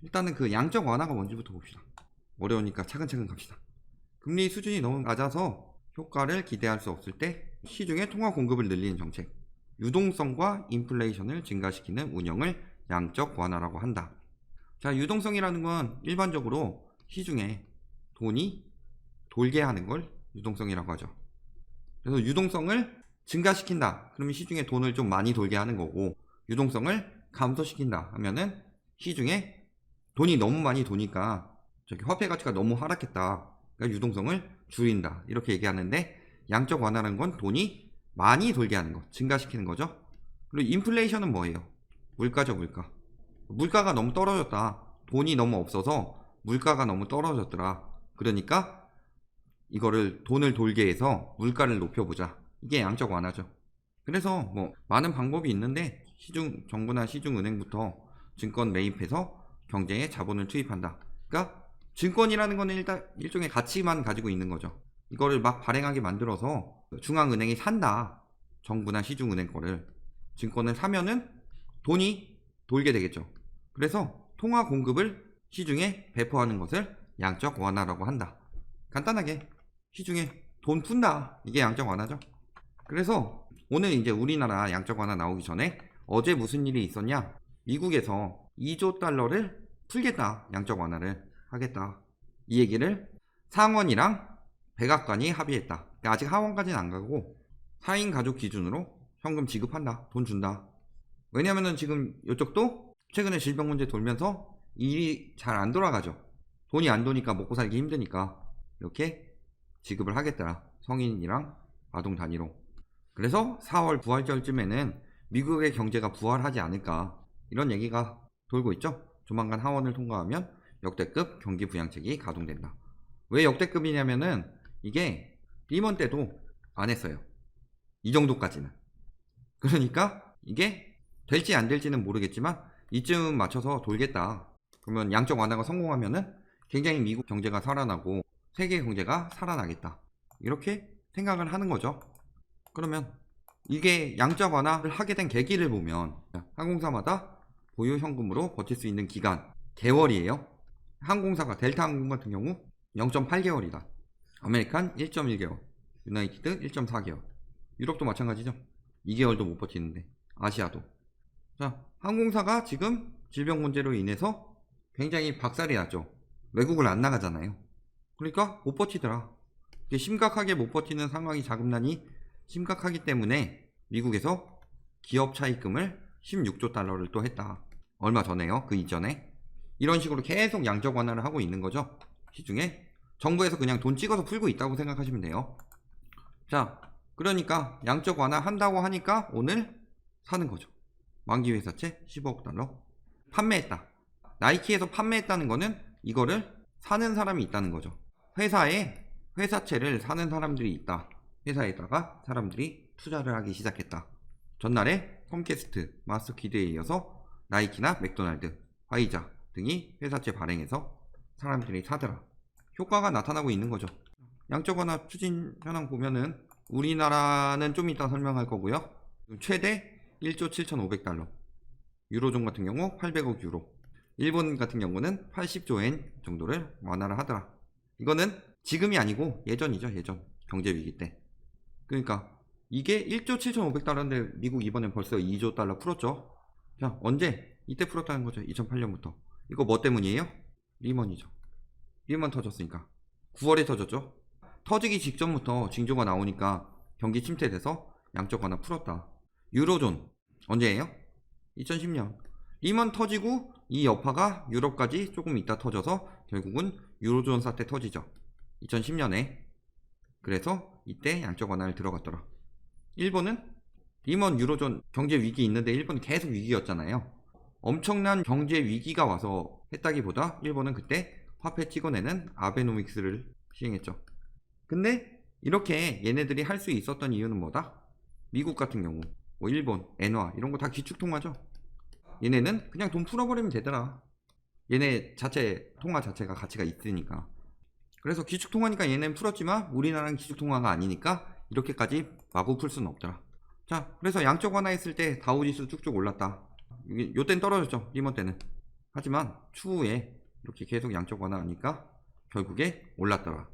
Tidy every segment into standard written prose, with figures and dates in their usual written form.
일단은 그 양적 완화가 뭔지부터 봅시다. 어려우니까 차근차근 갑시다. 금리 수준이 너무 낮아서 효과를 기대할 수 없을 때 시중에 통화 공급을 늘리는 정책, 유동성과 인플레이션을 증가시키는 운영을 양적 완화라고 한다. 자, 유동성이라는 건 일반적으로 시중에 돈이 돌게 하는 걸 유동성이라고 하죠. 그래서 유동성을 증가시킨다. 그러면 시중에 돈을 좀 많이 돌게 하는 거고, 유동성을 감소시킨다 하면은 시중에 돈이 너무 많이 도니까 저기 화폐 가치가 너무 하락했다. 그러니까 유동성을 줄인다. 이렇게 얘기하는데, 양적 완화라는 건 돈이 많이 돌게 하는 거, 증가시키는 거죠. 그리고 인플레이션은 뭐예요? 물가죠, 물가. 물가가 너무 떨어졌다. 돈이 너무 없어서 물가가 너무 떨어졌더라. 그러니까 이거를 돈을 돌게 해서 물가를 높여보자. 이게 양적 완화죠. 그래서 뭐 많은 방법이 있는데, 시중 정부나 시중은행부터 증권 매입해서 경제에 자본을 투입한다. 그러니까 증권이라는 거는 일단 일종의 가치만 가지고 있는 거죠. 이거를 막 발행하게 만들어서 중앙은행이 산다. 정부나 시중은행 거를. 증권을 사면은 돈이 돌게 되겠죠. 그래서 통화 공급을 시중에 배포하는 것을 양적 완화라고 한다. 간단하게 시중에 돈 푼다. 이게 양적 완화죠. 그래서 오늘 이제 우리나라 양적 완화 나오기 전에 어제 무슨 일이 있었냐? 미국에서 2조 달러를 풀겠다. 양적 완화를 하겠다. 이 얘기를 상원이랑 백악관이 합의했다. 그러니까 아직 하원까지는 안 가고 4인 가족 기준으로 현금 지급한다. 돈 준다. 왜냐면은 지금 이쪽도 최근에 질병 문제 돌면서 일이 잘 안 돌아가죠. 돈이 안 도니까 먹고 살기 힘드니까 이렇게 지급을 하겠더라. 성인이랑 아동 단위로. 그래서 4월 부활절쯤에는 미국의 경제가 부활하지 않을까, 이런 얘기가 돌고 있죠. 조만간 하원을 통과하면 역대급 경기 부양책이 가동된다. 왜 역대급이냐면은 이게 리먼 때도 안 했어요. 이 정도까지는. 그러니까 이게 될지 안 될지는 모르겠지만 이쯤 맞춰서 돌겠다. 그러면 양적 완화가 성공하면은 굉장히 미국 경제가 살아나고 세계 경제가 살아나겠다. 이렇게 생각을 하는 거죠. 그러면 이게 양적 완화를 하게 된 계기를 보면, 항공사마다 보유 현금으로 버틸 수 있는 기간 개월이에요. 항공사가 델타 항공 같은 경우 0.8개월이다. 아메리칸 1.1개월, 유나이티드 1.4개월, 유럽도 마찬가지죠. 2개월도 못 버티는데, 아시아도. 자, 항공사가 지금 질병 문제로 인해서 굉장히 박살이 났죠. 외국을 안 나가잖아요. 그러니까 못 버티더라. 심각하게 못 버티는 상황이 자금난이 심각하기 때문에 미국에서 기업 차입금을 16조 달러를 또 했다. 얼마 전에요. 그 이전에. 이런 식으로 계속 양적 완화를 하고 있는 거죠. 시중에. 정부에서 그냥 돈 찍어서 풀고 있다고 생각하시면 돼요. 자, 그러니까 양적 완화 한다고 하니까 오늘 사는 거죠. 만기 회사채 15억 달러 판매했다. 나이키에서 판매했다는 거는 이거를 사는 사람이 있다는 거죠. 회사에 회사채를 사는 사람들이 있다. 회사에다가 사람들이 투자를 하기 시작했다. 전날에 컴캐스트, 마스터키드에 이어서 나이키나 맥도날드, 화이자 등이 회사채 발행해서 사람들이 사더라. 효과가 나타나고 있는 거죠. 양적 완화 추진 현황 보면은 우리나라는 좀 이따 설명할 거고요. 최대 1조 7,500달러. 유로존 같은 경우 800억 유로. 일본 같은 경우는 80조엔 정도를 완화를 하더라. 이거는 지금이 아니고 예전이죠. 예전 경제위기 때. 그러니까 이게 1조 7,500달러인데 미국 이번엔 벌써 2조 달러 풀었죠. 자, 언제? 이때 풀었다는 거죠. 2008년부터. 이거 뭐 때문이에요? 리먼이죠. 리먼 터졌으니까. 9월에 터졌죠. 터지기 직전부터 징조가 나오니까 경기 침체돼서 양적 완화 풀었다. 유로존 언제예요? 2010년. 리먼 터지고 이 여파가 유럽까지 조금 있다 터져서 결국은 유로존 사태 터지죠. 2010년에. 그래서 이때 양적 완화를 들어갔더라. 일본은 리먼 유로존 경제 위기 있는데 일본은 계속 위기였잖아요. 엄청난 경제 위기가 와서 했다기보다 일본은 그때 화폐 찍어내는 아베노믹스를 시행했죠. 근데 이렇게 얘네들이 할 수 있었던 이유는 뭐다? 미국 같은 경우 뭐 일본, 엔화 이런 거 다 기축통화죠. 얘네는 그냥 돈 풀어버리면 되더라. 얘네 자체 통화 자체가 가치가 있으니까. 그래서 기축통화니까 얘네는 풀었지만 우리나라는 기축통화가 아니니까 이렇게까지 마구 풀 수는 없더라. 자, 그래서 양적 완화했을 때 다우지수 쭉쭉 올랐다. 요땐 떨어졌죠. 리먼 때는 하지만 추후에 이렇게 계속 양적 완화하니까 결국에 올랐더라.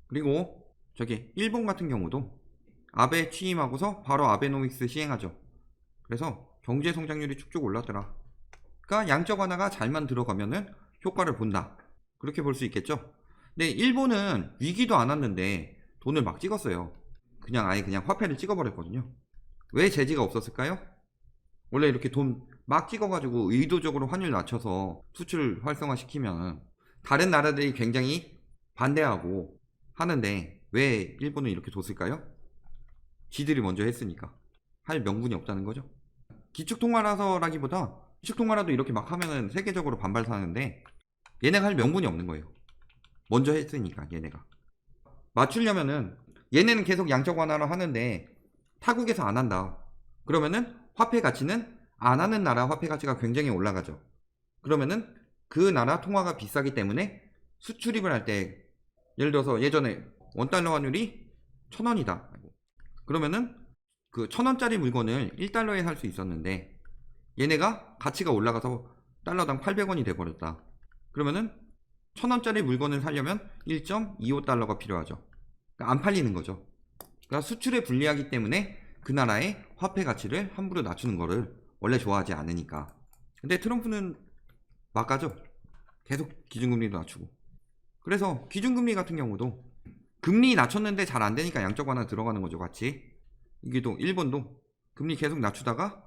그리고 저기 일본 같은 경우도 아베 취임하고서 바로 아베노믹스 시행하죠. 그래서 경제 성장률이 쭉쭉 올랐더라. 그러니까 양적 완화가 잘만 들어가면은 효과를 본다. 그렇게 볼 수 있겠죠. 근데 일본은 위기도 안 왔는데 돈을 막 찍었어요. 아예 그냥 화폐를 찍어버렸거든요. 왜 제지가 없었을까요? 원래 이렇게 돈 막 찍어가지고 의도적으로 환율 낮춰서 수출 활성화시키면 다른 나라들이 굉장히 반대하고 하는데 왜 일본은 이렇게 뒀을까요? 지들이 먼저 했으니까. 할 명분이 없다는 거죠. 기축통화라서라기보다 기축통화라도 이렇게 막 하면은 세계적으로 반발 사는데 얘네가 할 명분이 없는 거예요. 먼저 했으니까 얘네가. 맞추려면은 얘네는 계속 양적 완화를 하는데 타국에서 안 한다. 그러면은 화폐 가치는 안 하는 나라 화폐 가치가 굉장히 올라가죠. 그러면은 그 나라 통화가 비싸기 때문에 수출입을 할 때 예를 들어서 예전에 원달러 환율이 1000원이다. 그러면은 그 1000원짜리 물건을 1달러에 살 수 있었는데 얘네가 가치가 올라가서 달러당 800원이 돼버렸다. 그러면은 1000원짜리 물건을 사려면 1.25달러가 필요하죠. 그러니까 안 팔리는 거죠. 그러니까 수출에 불리하기 때문에 그 나라의 화폐 가치를 함부로 낮추는 거를 원래 좋아하지 않으니까. 근데 트럼프는 막가죠. 계속 기준금리도 낮추고. 그래서 기준금리 같은 경우도 금리 낮췄는데 잘 안 되니까 양적 완화 들어가는 거죠, 같이. 이게도 일본도 금리 계속 낮추다가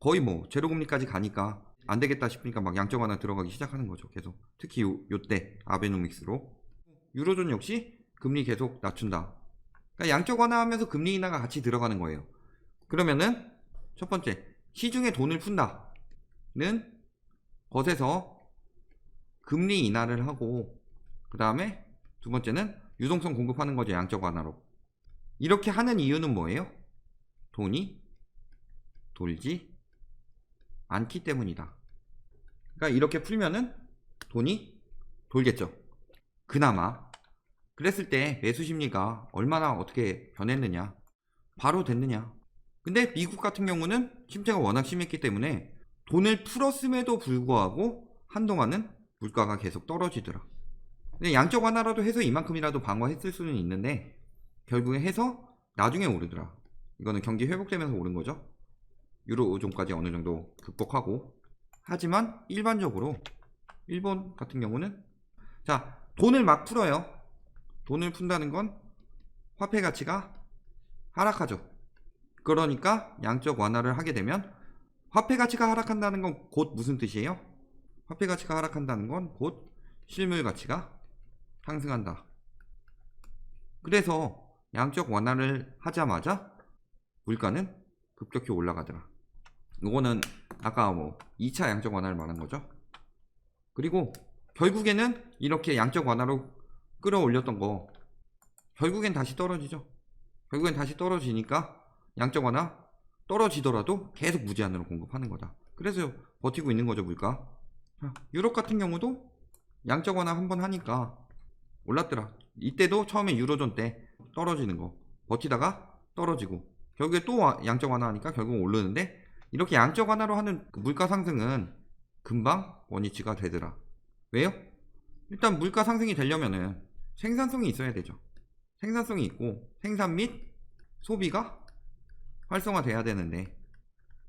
거의 뭐 제로금리까지 가니까 안 되겠다 싶으니까 막 양적 완화 들어가기 시작하는 거죠, 계속. 특히 요때 아베노믹스로. 유로존 역시 금리 계속 낮춘다. 그러니까 양적 완화하면서 금리 인하가 같이 들어가는 거예요. 그러면은 첫 번째, 시중에 돈을 푼다는 것에서 금리 인하를 하고, 그 다음에 두 번째는 유동성 공급하는 거죠, 양적 완화로. 이렇게 하는 이유는 뭐예요? 돈이 돌지 않기 때문이다. 그러니까 이렇게 풀면은 돈이 돌겠죠. 그나마. 그랬을 때 매수 심리가 얼마나 어떻게 변했느냐, 바로 됐느냐. 근데 미국 같은 경우는 침체가 워낙 심했기 때문에 돈을 풀었음에도 불구하고 한동안은 물가가 계속 떨어지더라. 근데 양적 완화라도 해서 이만큼이라도 방어했을 수는 있는데 결국에 해서 나중에 오르더라. 이거는 경기 회복되면서 오른 거죠. 유로존까지 어느 정도 극복하고. 하지만 일반적으로 일본 같은 경우는 자, 돈을 막 풀어요. 돈을 푼다는 건 화폐 가치가 하락하죠. 그러니까 양적 완화를 하게 되면 화폐 가치가 하락한다는 건 곧 무슨 뜻이에요? 화폐 가치가 하락한다는 건 곧 실물 가치가 상승한다. 그래서 양적 완화를 하자마자 물가는 급격히 올라가더라. 이거는 아까 뭐 2차 양적 완화를 말한 거죠. 그리고 결국에는 이렇게 양적 완화로 끌어올렸던 거 결국엔 다시 떨어지죠. 결국엔 다시 떨어지니까 양적 완화 떨어지더라도 계속 무제한으로 공급하는 거다. 그래서 버티고 있는 거죠, 물가. 유럽 같은 경우도 양적 완화 한번 하니까 올랐더라. 이때도 처음에 유로존 때 떨어지는 거 버티다가 떨어지고 결국에 또 양적 완화하니까 결국 오르는데 이렇게 양적 완화로 하는 물가 상승은 금방 원위치가 되더라. 왜요? 일단 물가 상승이 되려면은 생산성이 있어야 되죠. 생산성이 있고 생산 및 소비가 활성화돼야 되는데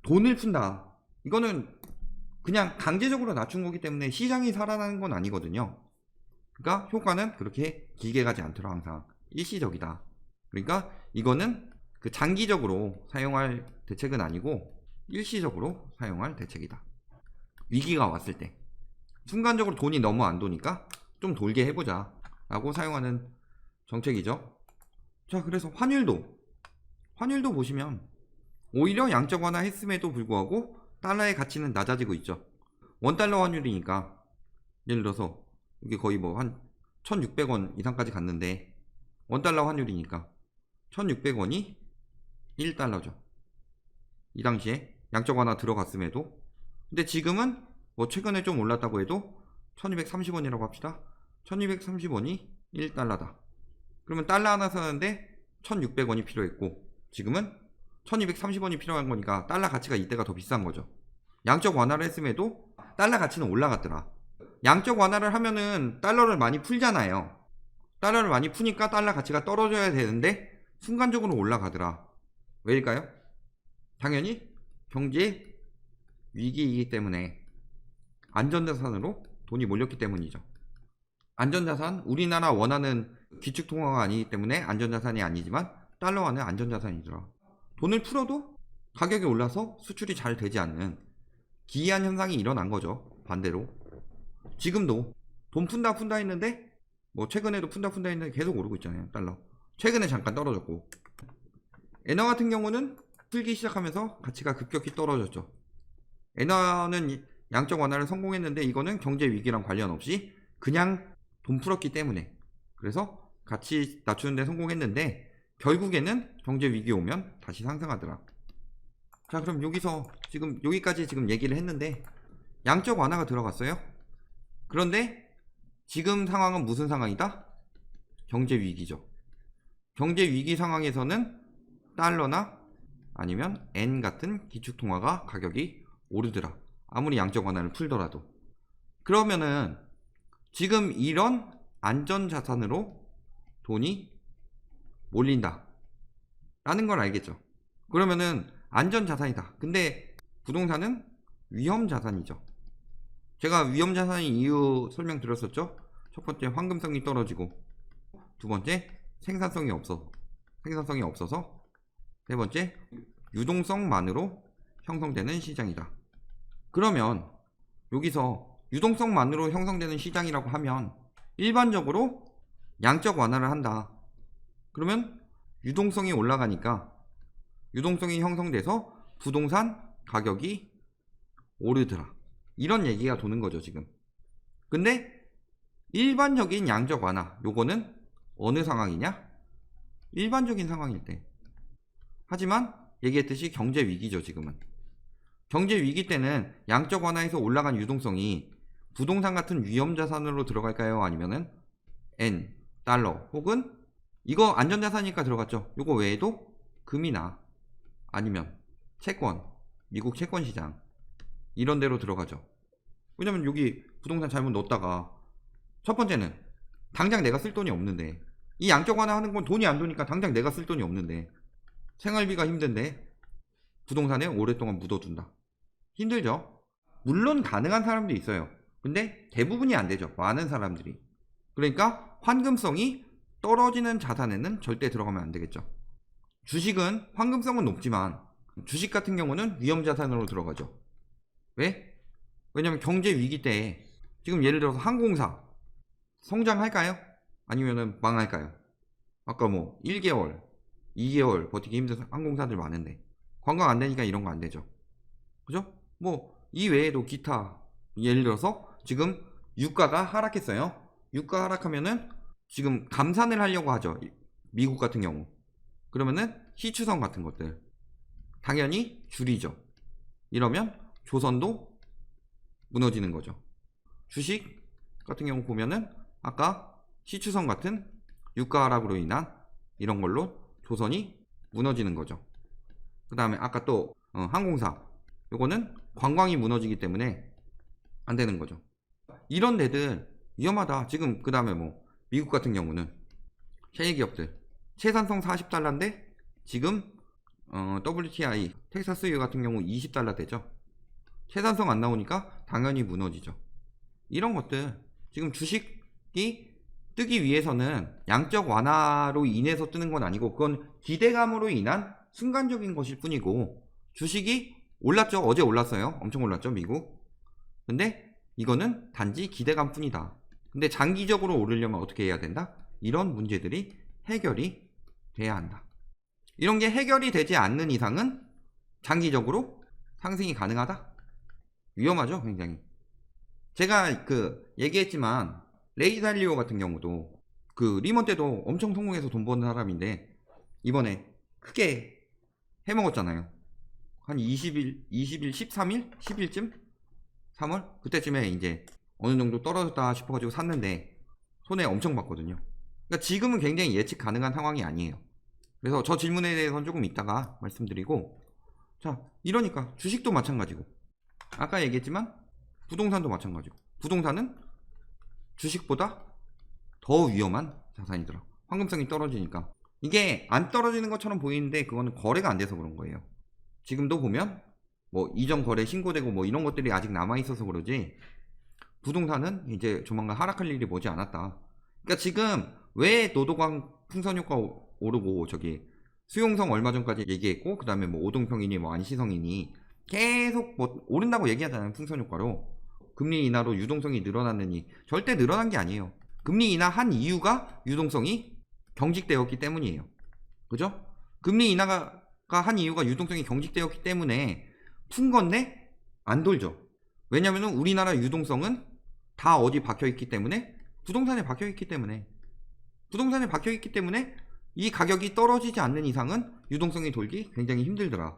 돈을 푼다. 이거는 그냥 강제적으로 낮춘 거기 때문에 시장이 살아나는 건 아니거든요. 그러니까 효과는 그렇게 길게 가지 않더라. 항상 일시적이다. 그러니까 이거는 그 장기적으로 사용할 대책은 아니고 일시적으로 사용할 대책이다. 위기가 왔을 때 순간적으로 돈이 너무 안 도니까 좀 돌게 해보자 라고 사용하는 정책이죠. 자, 그래서 환율도 보시면 오히려 양적 완화 했음에도 불구하고 달러의 가치는 낮아지고 있죠. 원달러 환율이니까 예를 들어서 이게 거의 뭐 한 1600원 이상까지 갔는데 원달러 환율이니까 1600원이 1달러죠. 이 당시에 양적 완화 들어갔음에도. 근데 지금은 뭐 최근에 좀 올랐다고 해도 1230원이라고 합시다. 1230원이 1달러다. 그러면 달러 하나 사는데 1600원이 필요했고 지금은 1230원이 필요한 거니까 달러 가치가 이때가 더 비싼 거죠. 양적 완화를 했음에도 달러 가치는 올라갔더라. 양적 완화를 하면은 달러를 많이 풀잖아요. 달러를 많이 푸니까 달러 가치가 떨어져야 되는데 순간적으로 올라가더라. 왜일까요? 당연히 경제 위기이기 때문에 안전자산으로 돈이 몰렸기 때문이죠. 안전자산, 우리나라 원화는 기축통화가 아니기 때문에 안전자산이 아니지만 달러화는 안전자산이더라. 돈을 풀어도 가격이 올라서 수출이 잘 되지 않는 기이한 현상이 일어난 거죠. 반대로 지금도 돈 푼다 했는데 뭐 최근에도 푼다 했는데 계속 오르고 있잖아요. 달러 최근에 잠깐 떨어졌고, 엔화 같은 경우는 풀기 시작하면서 가치가 급격히 떨어졌죠. 엔화는 양적 완화를 성공했는데 이거는 경제 위기랑 관련 없이 그냥 돈 풀었기 때문에, 그래서 가치 낮추는 데 성공했는데 결국에는 경제 위기 오면 다시 상승하더라. 자, 그럼 여기서 지금 여기까지 지금 얘기를 했는데 양적 완화가 들어갔어요. 그런데 지금 상황은 무슨 상황이다? 경제 위기죠. 경제 위기 상황에서는 달러나 아니면 엔 같은 기축통화가 가격이 오르더라. 아무리 양적 완화를 풀더라도. 그러면은 지금 이런 안전자산으로 돈이 몰린다 라는 걸 알겠죠. 그러면은 안전자산이다. 근데 부동산은 위험자산이죠. 제가 위험자산인 이유 설명드렸었죠. 첫 번째 황금성이 떨어지고, 두 번째 생산성이 없어서, 세 번째 유동성만으로 형성되는 시장이다. 그러면 여기서 유동성만으로 형성되는 시장이라고 하면 일반적으로 양적 완화를 한다. 그러면 유동성이 올라가니까 유동성이 형성돼서 부동산 가격이 오르더라. 이런 얘기가 도는 거죠 지금. 근데 일반적인 양적 완화, 요거는 어느 상황이냐? 일반적인 상황일 때. 하지만 얘기했듯이 경제 위기죠 지금은. 경제 위기 때는 양적 완화에서 올라간 유동성이 부동산 같은 위험자산으로 들어갈까요? 아니면은 엔, 달러 혹은 이거 안전자산이니까 들어갔죠. 요거 외에도 금이나 아니면 채권, 미국 채권 시장 이런 데로 들어가죠. 왜냐면 여기 부동산 잘못 넣었다가 첫 번째는 당장 내가 쓸 돈이 없는데, 이 양적 완화 하는 건 돈이 안 도니까 당장 내가 쓸 돈이 없는데 생활비가 힘든데 부동산에 오랫동안 묻어둔다. 힘들죠. 물론 가능한 사람도 있어요. 근데 대부분이 안 되죠. 많은 사람들이. 그러니까 환금성이 떨어지는 자산에는 절대 들어가면 안 되겠죠. 주식은 환금성은 높지만 주식 같은 경우는 위험자산으로 들어가죠. 왜? 왜냐면 경제 위기 때 지금 예를 들어서 항공사 성장할까요? 아니면은 망할까요? 아까 뭐 1개월, 2개월 버티기 힘든 항공사들 많은데 관광 안 되니까 이런 거 안 되죠. 그죠? 뭐 이 외에도 기타, 예를 들어서 지금 유가가 하락했어요. 유가 하락하면은 지금 감산을 하려고 하죠. 미국 같은 경우. 그러면은 희추성 같은 것들 당연히 줄이죠. 이러면 조선도 무너지는 거죠. 주식 같은 경우 보면은 아까 시추성 같은 유가 하락으로 인한 이런 걸로 조선이 무너지는 거죠. 그 다음에 아까 또 항공사, 요거는 관광이 무너지기 때문에 안 되는 거죠. 이런 데들 위험하다. 지금 그 다음에 뭐 미국 같은 경우는 셰일 기업들 채산성 40달러인데 지금 WTI 텍사스유 같은 경우 20달러 되죠. 채산성 안 나오니까 당연히 무너지죠. 이런 것들 지금 주식이 뜨기 위해서는 양적 완화로 인해서 뜨는 건 아니고 그건 기대감으로 인한 순간적인 것일 뿐이고, 주식이 올랐죠. 어제 올랐어요. 엄청 올랐죠 미국. 근데 이거는 단지 기대감 뿐이다. 근데 장기적으로 오르려면 어떻게 해야 된다? 이런 문제들이 해결이 돼야 한다. 이런 게 해결이 되지 않는 이상은 장기적으로 상승이 가능하다? 위험하죠 굉장히. 제가 얘기했지만 레이 달리오 같은 경우도 리먼 때도 엄청 성공해서 돈 버는 사람인데 이번에 크게 해먹었잖아요. 한 20일, 13일? 10일쯤? 3월? 그때쯤에 이제 어느 정도 떨어졌다 싶어가지고 샀는데 손해 엄청 봤거든요. 그러니까 지금은 굉장히 예측 가능한 상황이 아니에요. 그래서 저 질문에 대해서는 조금 이따가 말씀드리고, 자, 이러니까 주식도 마찬가지고 아까 얘기했지만 부동산도 마찬가지고. 부동산은 주식보다 더 위험한 자산이더라. 황금성이 떨어지니까. 이게 안 떨어지는 것처럼 보이는데 그거는 거래가 안 돼서 그런 거예요. 지금도 보면 뭐 이전 거래 신고되고 뭐 이런 것들이 아직 남아 있어서 그러지 부동산은 이제 조만간 하락할 일이 머지 않았다. 그러니까 지금 왜 노도광 풍선 효과 오르고 저기 수용성 얼마 전까지 얘기했고 그 다음에 뭐 오동평이니 뭐 안시성이니 계속 뭐 오른다고 얘기하잖아요. 풍선 효과로. 금리 인하로 유동성이 늘어났느니 절대 늘어난 게 아니에요. 금리 인하한 이유가 유동성이 경직되었기 때문이에요. 그죠? 금리 인하가 한 이유가 유동성이 경직되었기 때문에 푼 건데 안 돌죠. 왜냐면 우리나라 유동성은 다 어디 박혀있기 때문에 부동산에 박혀있기 때문에 이 가격이 떨어지지 않는 이상은 유동성이 돌기 굉장히 힘들더라.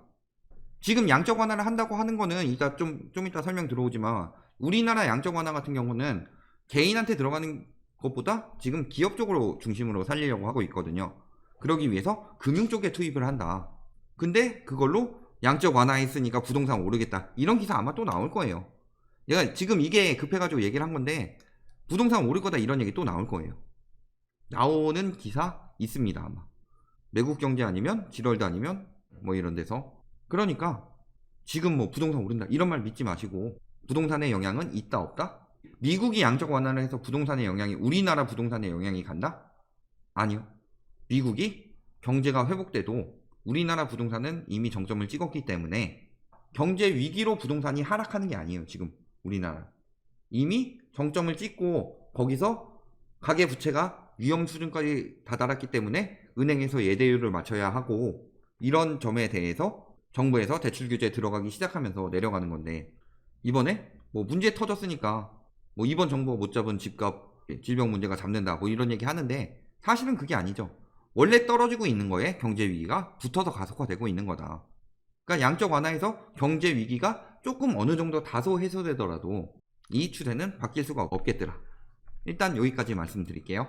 지금 양적 완화를 한다고 하는 거는 이따 좀 이따 설명 들어오지만 우리나라 양적 완화 같은 경우는 개인한테 들어가는 것보다 지금 기업 쪽으로 중심으로 살리려고 하고 있거든요. 그러기 위해서 금융 쪽에 투입을 한다. 근데 그걸로 양적 완화했으니까 부동산 오르겠다. 이런 기사 아마 또 나올 거예요. 내가 지금 이게 급해가지고 얘기를 한 건데 부동산 오를 거다 이런 얘기 또 나올 거예요. 나오는 기사 있습니다 아마. 매국 경제 아니면 지럴드 아니면 뭐 이런 데서. 그러니까 지금 뭐 부동산 오른다 이런 말 믿지 마시고 부동산의 영향은 있다 없다? 미국이 양적 완화를 해서 부동산의 영향이 우리나라 부동산의 영향이 간다? 아니요. 미국이 경제가 회복돼도 우리나라 부동산은 이미 정점을 찍었기 때문에 경제 위기로 부동산이 하락하는 게 아니에요. 지금 우리나라 이미 정점을 찍고 거기서 가계 부채가 위험 수준까지 다다랐기 때문에 은행에서 예대율을 맞춰야 하고 이런 점에 대해서 정부에서 대출 규제에 들어가기 시작하면서 내려가는 건데 이번에 뭐 문제 터졌으니까 뭐 이번 정부가 못 잡은 집값 질병 문제가 잡는다 뭐 이런 얘기 하는데 사실은 그게 아니죠. 원래 떨어지고 있는 거에 경제 위기가 붙어서 가속화되고 있는 거다. 그러니까 양적 완화에서 경제 위기가 조금 어느 정도 다소 해소되더라도 이 추세는 바뀔 수가 없겠더라. 일단 여기까지 말씀드릴게요.